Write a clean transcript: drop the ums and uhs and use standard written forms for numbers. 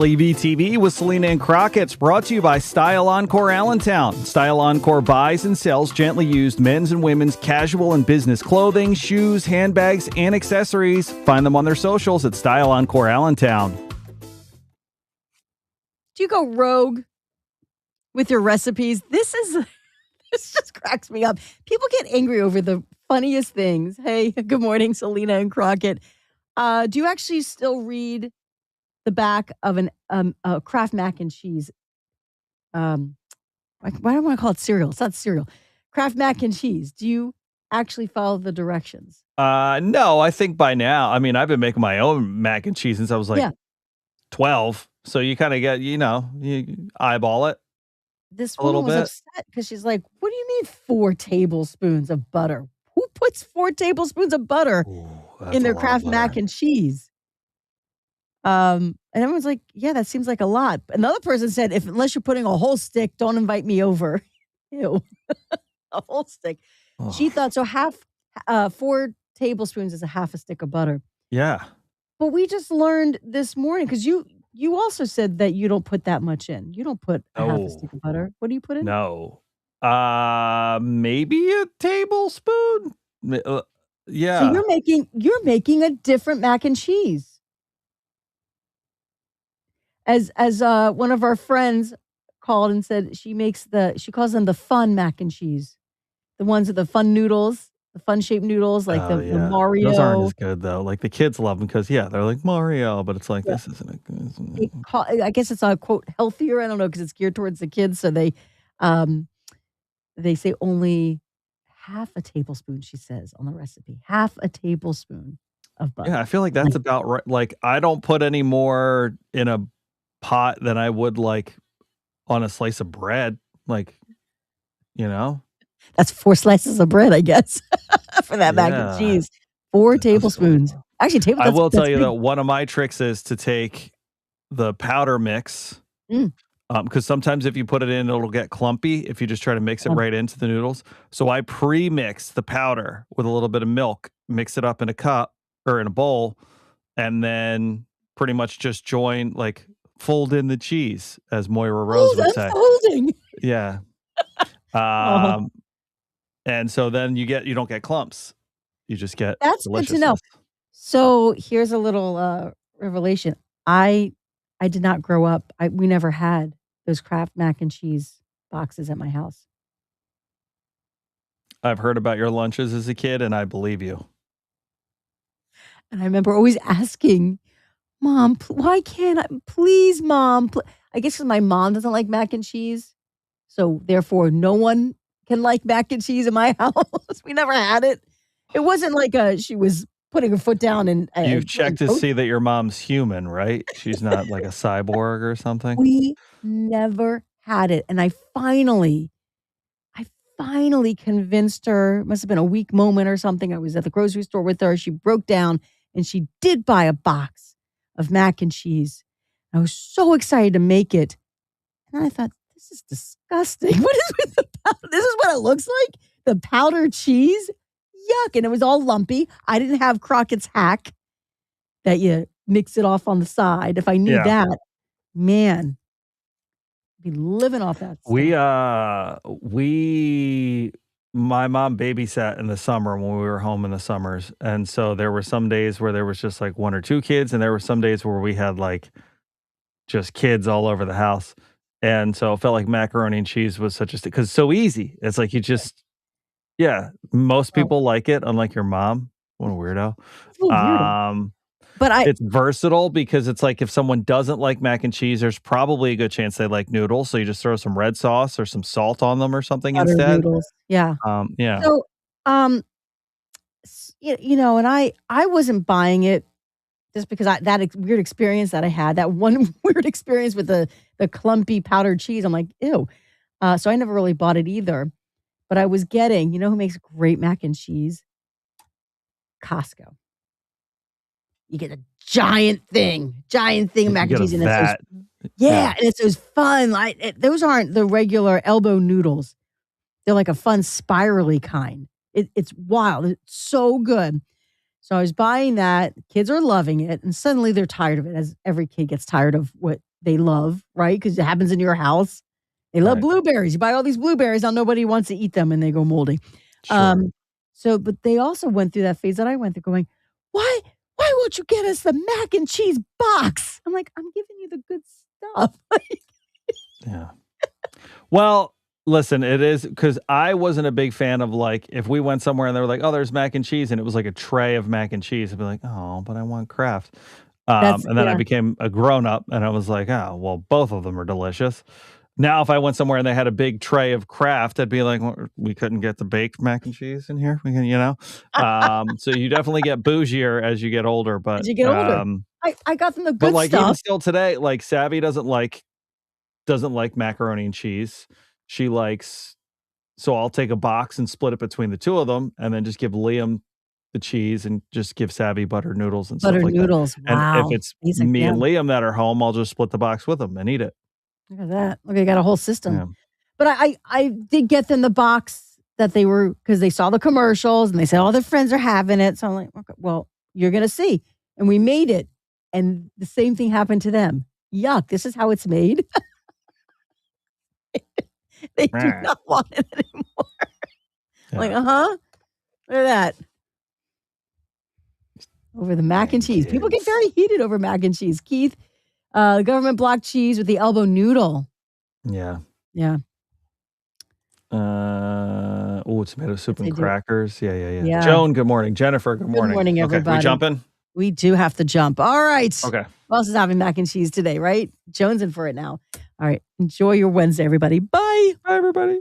TV with Selena and Crockett's brought to you by Style Encore Allentown. Style Encore buys and sells gently used men's and women's casual and business clothing, shoes, handbags, and accessories. Find them on their socials at Style Encore Allentown. Do you go rogue with your recipes? This just cracks me up. People get angry over the funniest things. Hey, good morning, Selena and Crockett. Do you actually still read the back of a Kraft mac and cheese? Why do I want to call it cereal? It's not cereal. Kraft mac and cheese. Do you actually follow the directions? No, I think by now, I've been making my own mac and cheese since I was 12. So you kind of get, you eyeball it. This a little woman was bit. upset because she's like, what do you mean 4 tablespoons of butter? Who puts 4 tablespoons of butter in their Kraft mac and cheese? And everyone's like, yeah, that seems like a lot. Another person said, unless you're putting a whole stick, don't invite me over. Ew. A whole stick. Oh. She thought so 4 tablespoons is a half a stick of butter. Yeah. But we just learned this morning, because you also said that you don't put that much in. You don't put a half a stick of butter. What do you put in? No. Maybe a tablespoon. Yeah. So you're making a different mac and cheese. As one of our friends called and said, she calls them the fun mac and cheese. The ones with the fun noodles, the fun shaped noodles, like the Mario. Those aren't as good though. Like the kids love them because they're like Mario, but it's like this isn't a good. I guess it's quote healthier. I don't know, because it's geared towards the kids. So they say only half a tablespoon. She says on the recipe, half a tablespoon of butter. Yeah, I feel like that's about right. Like I don't put any more in a pot than I would like on a slice of bread. Like, That's 4 slices of bread, I guess, for that mac and cheese. 4 tablespoons. Actually, I will tell you that one of my tricks is to take the powder mix. Because sometimes if you put it in, it'll get clumpy if you just try to mix it right into the noodles. So I pre-mix the powder with a little bit of milk, mix it up in a cup or in a bowl, and then pretty much just fold in the cheese, as Moira Rose would say. Folding. Yeah. And so then you don't get clumps. You just get That's good to know. So here's a little revelation. I did not grow up. We never had those Kraft mac and cheese boxes at my house. I've heard about your lunches as a kid, and I believe you. And I remember always asking, Mom, why can't I? Please, Mom. I guess because my mom doesn't like mac and cheese. So therefore, no one can like mac and cheese in my house. We never had it. It wasn't like she was putting her foot down and you checked to see that your mom's human, right? She's not like a cyborg or something. We never had it. And I finally convinced her. It must have been a weak moment or something. I was at the grocery store with her. She broke down and she did buy a box of mac and cheese. I was so excited to make it. And I thought, this is disgusting. What is with the powder? This is what it looks like? The powdered cheese? Yuck. And it was all lumpy. I didn't have Crockett's hack that you mix it off on the side. If I knew that, man, I'd be living off that stuff. My mom babysat in the summer when we were home in the summers. And so there were some days where there was just like 1 or 2 kids. And there were some days where we had just kids all over the house. And so it felt like macaroni and cheese was because it's so easy. It's like you just, most people like it, unlike your mom. What a weirdo. But it's versatile because it's like if someone doesn't like mac and cheese, there's probably a good chance they like noodles. So you just throw some red sauce or some salt on them or something instead. Noodles. Yeah. So, and I wasn't buying it just because that weird experience that I had, that one weird experience with the clumpy powdered cheese. I'm like, ew. So I never really bought it either. But I was getting, who makes great mac and cheese? Costco. You get a giant thing of mac and cheese. And and it's those fun. Those aren't the regular elbow noodles. They're like a fun spirally kind. It's wild. It's so good. So I was buying that. Kids are loving it. And suddenly they're tired of it, as every kid gets tired of what they love, right? Because it happens in your house. They love blueberries. You buy all these blueberries, now nobody wants to eat them and they go moldy. Sure. But they also went through that phase that I went through going, why won't you get us the mac and cheese box? I'm like, I'm giving you the good stuff. Yeah. Well, listen, it is because I wasn't a big fan of like if we went somewhere and they were like, "Oh, there's mac and cheese," and it was like a tray of mac and cheese. I'd be like, "Oh, but I want Kraft." And then I became a grown up, and I was like, "Oh, well, both of them are delicious." Now, if I went somewhere and they had a big tray of Kraft, I'd be like, well, "We couldn't get the baked mac and cheese in here." We can, So you definitely get bougier as you get older, but As you get older. I got them the good like even stuff. still today, like Savvy doesn't like macaroni and cheese. She likes so I'll take a box and split it between the two of them and then just give Liam the cheese and just give Savvy butter noodles and stuff Butter like that. noodles, And if wow. it's Basic, me yeah. and Liam that are home, I'll just split the box with them and eat it. Look at that. Look, I got a whole system. Yeah. But I did get them the box that they were because they saw the commercials and they said all their friends are having it. So I'm like, okay, well, you're gonna see. And we made it. And the same thing happened to them. Yuck, this is how it's made. They do not want it anymore. Yeah. Like, look at that. Over the mac and cheese. People get very heated over mac and cheese. Keith, government block cheese with the elbow noodle. Yeah. Yeah. Tomato soup and crackers. Yeah. Yeah. Joan, good morning. Jennifer, good morning. Good morning, everybody. Okay, we jumping? We do have to jump. All right. Okay. Who else is having mac and cheese today, right? Joan's in for it now. All right. Enjoy your Wednesday, everybody. Bye. Bye, everybody.